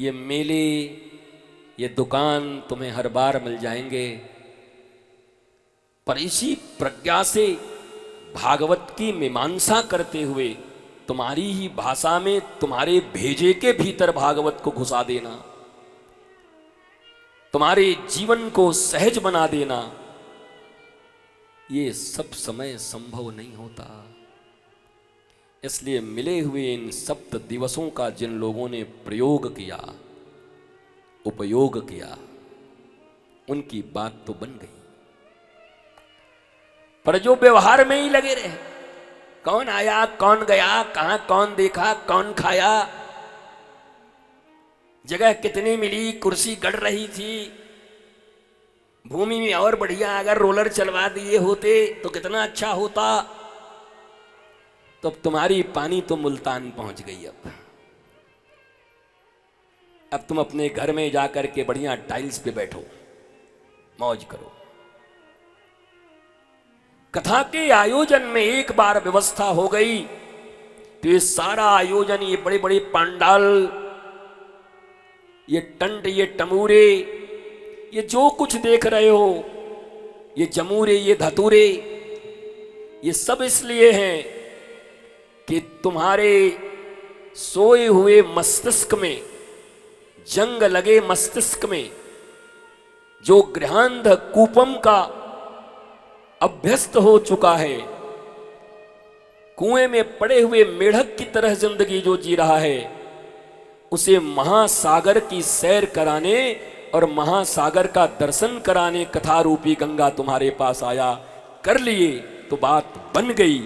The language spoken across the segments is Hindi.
ये मेले, ये दुकान तुम्हें हर बार मिल जाएंगे, पर इसी प्रज्ञा से भागवत की मीमांसा करते हुए तुम्हारी ही भाषा में तुम्हारे भेजे के भीतर भागवत को घुसा देना, तुम्हारे जीवन को सहज बना देना, ये सब समय संभव नहीं होता। इसलिए मिले हुए इन सप्त दिवसों का जिन लोगों ने प्रयोग किया, उपयोग किया, उनकी बात तो बन गई। पर जो व्यवहार में ही लगे रहे, कौन आया, कौन गया, कहां कौन देखा, कौन खाया, जगह कितनी मिली, कुर्सी गड़ रही थी, भूमि में और बढ़िया अगर रोलर चलवा दिए होते तो कितना अच्छा होता। तो अब तुम्हारी पानी तो मुल्तान पहुंच गई। अब तुम अपने घर में जाकर के बढ़िया टाइल्स पे बैठो, मौज करो। कथा के आयोजन में एक बार व्यवस्था हो गई तो ये सारा आयोजन, ये बड़े बड़े पंडाल, ये टंट, ये टमूरे, ये जो कुछ देख रहे हो, ये जमूरे, ये धतूरे, ये सब इसलिए हैं कि तुम्हारे सोए हुए मस्तिष्क में, जंग लगे मस्तिष्क में जो गृहांध कूपम का अभ्यस्त हो चुका है, कुएं में पड़े हुए मेढक की तरह जिंदगी जो जी रहा है, उसे महासागर की सैर कराने और महासागर का दर्शन कराने कथा रूपी गंगा तुम्हारे पास आया। कर लिए तो बात बन गई,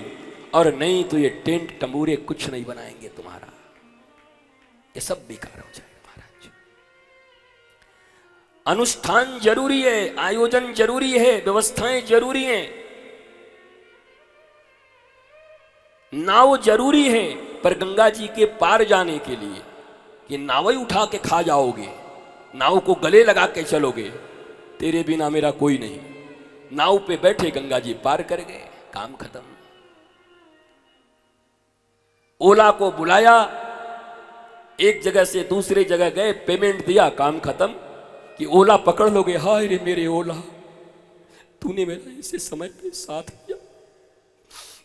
और नहीं तो ये टेंट टंबूरे कुछ नहीं बनाएंगे तुम्हारा, ये सब बेकार हो जाएगा महाराज। अनुष्ठान जरूरी है, आयोजन जरूरी है, व्यवस्थाएं जरूरी हैं, नाव जरूरी है, पर गंगा जी के पार जाने के लिए कि नाव ही उठा के खा जाओगे, नाव को गले लगा के चलोगे, तेरे बिना मेरा कोई नहीं। नाव पे बैठे गंगा जी पार कर गए, काम खत्म। ओला को बुलाया, एक जगह से दूसरे जगह गए, पेमेंट दिया, काम खत्म। कि ओला पकड़ लोगे, हाय रे मेरे ओला, तूने मेरा इसे समय पे साथ दिया,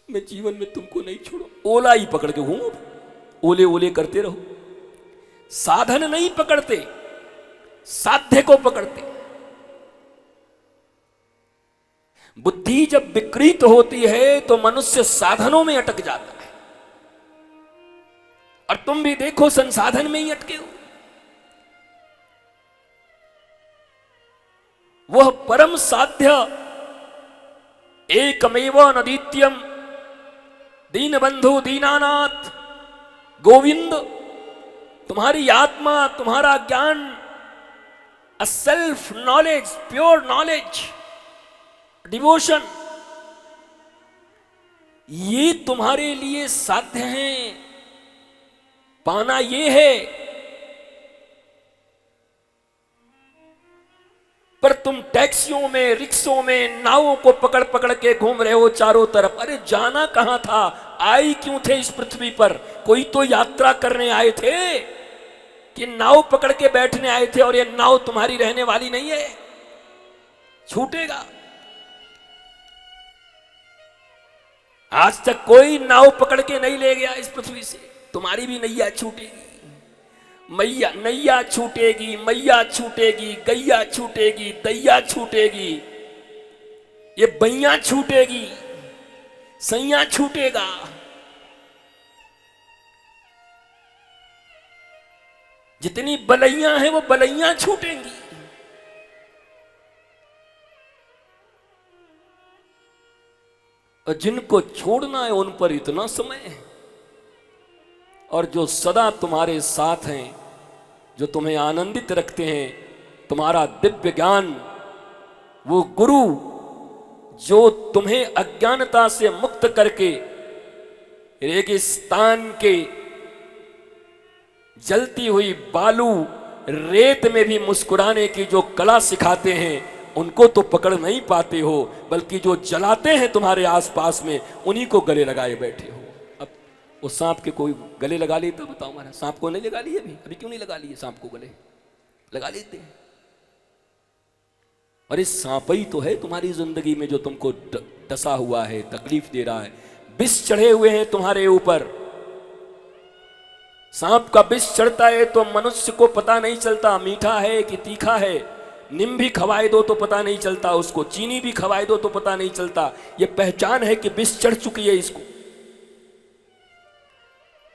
मैं जीवन में तुमको नहीं छोड़ू। ओला ही पकड़ के घूमो, ओले ओले करते रहो। साधन नहीं पकड़ते, साध्य को पकड़ते। बुद्धि जब विकृत होती है तो मनुष्य साधनों में अटक जाता है, और तुम भी देखो संसाधन में ही अटके हो। वह परम साध्य एकमेव नदित्यम दीनबंधु दीनानाथ गोविंद, तुम्हारी आत्मा, तुम्हारा ज्ञान, a self knowledge, pure knowledge, devotion, ये तुम्हारे लिए साध्य है, पाना ये है। पर तुम टैक्सियों में, रिक्शों में, नावों को पकड़ पकड़ के घूम रहे हो चारों तरफ। अरे जाना कहां था, आए क्यों थे इस पृथ्वी पर? कोई तो यात्रा करने आए थे कि नाव पकड़ के बैठने आए थे, और ये नाव तुम्हारी रहने वाली नहीं है, छूटेगा। आज तक कोई नाव पकड़ के नहीं ले गया इस पृथ्वी से, तुम्हारी भी नैया छूटेगी। मैया नैया छूटेगी, मैया छूटेगी, गैया छूटेगी, दैया छूटेगी, ये बैया छूटेगी, सैया छूटेगा। जितनी बलैया हैं वो बलैया छूटेंगी। और जिनको छोड़ना है उन पर इतना समय है, और जो सदा तुम्हारे साथ हैं, जो तुम्हें आनंदित रखते हैं, तुम्हारा दिव्य ज्ञान, वो गुरु जो तुम्हें अज्ञानता से मुक्त करके रेगिस्तान के जलती हुई बालू रेत में भी मुस्कुराने की जो कला सिखाते हैं, उनको तो पकड़ नहीं पाते हो, बल्कि जो जलाते हैं तुम्हारे आसपास में, उन्हीं को गले लगाए बैठे हो। अब वो सांप के कोई गले लगा लेता, बताओ महाराज, सांप को नहीं लगा लिए अभी? अभी क्यों नहीं लगा लिए सांप को गले? लगा लेते हैं। और इस सांप ही तो है तुम्हारी जिंदगी में जो तुमको डसा हुआ है, तकलीफ दे रहा है, विष चढ़े हुए हैं तुम्हारे ऊपर। सांप का विष चढ़ता है तो मनुष्य को पता नहीं चलता मीठा है कि तीखा है। नीम भी खवाए दो तो पता नहीं चलता उसको, चीनी भी खवाए दो तो पता नहीं चलता। ये पहचान है कि विष चढ़ चुकी है इसको।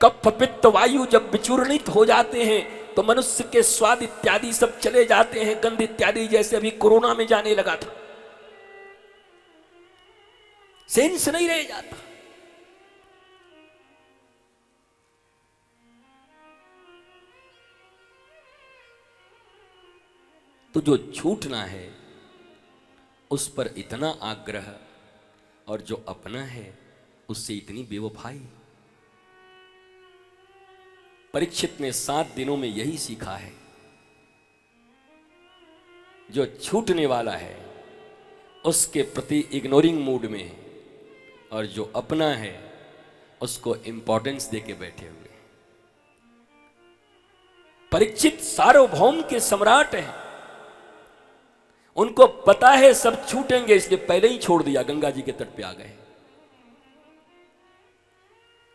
कफ पित्त वायु जब विचूर्णित हो जाते हैं तो मनुष्य के स्वाद इत्यादि सब चले जाते हैं, गंध इत्यादि, जैसे अभी कोरोना में जाने लगा था। सेंस नहीं रह जाता। तो जो छूटना है उस पर इतना आग्रह, और जो अपना है उससे इतनी बेवफाई। परीक्षित ने 7 दिनों में यही सीखा है। जो छूटने वाला है उसके प्रति इग्नोरिंग मूड में है, और जो अपना है उसको इंपॉर्टेंस देके बैठे हुए। परीक्षित सार्वभौम के सम्राट हैं, उनको पता है सब छूटेंगे, इसलिए पहले ही छोड़ दिया, गंगा जी के तट पे आ गए।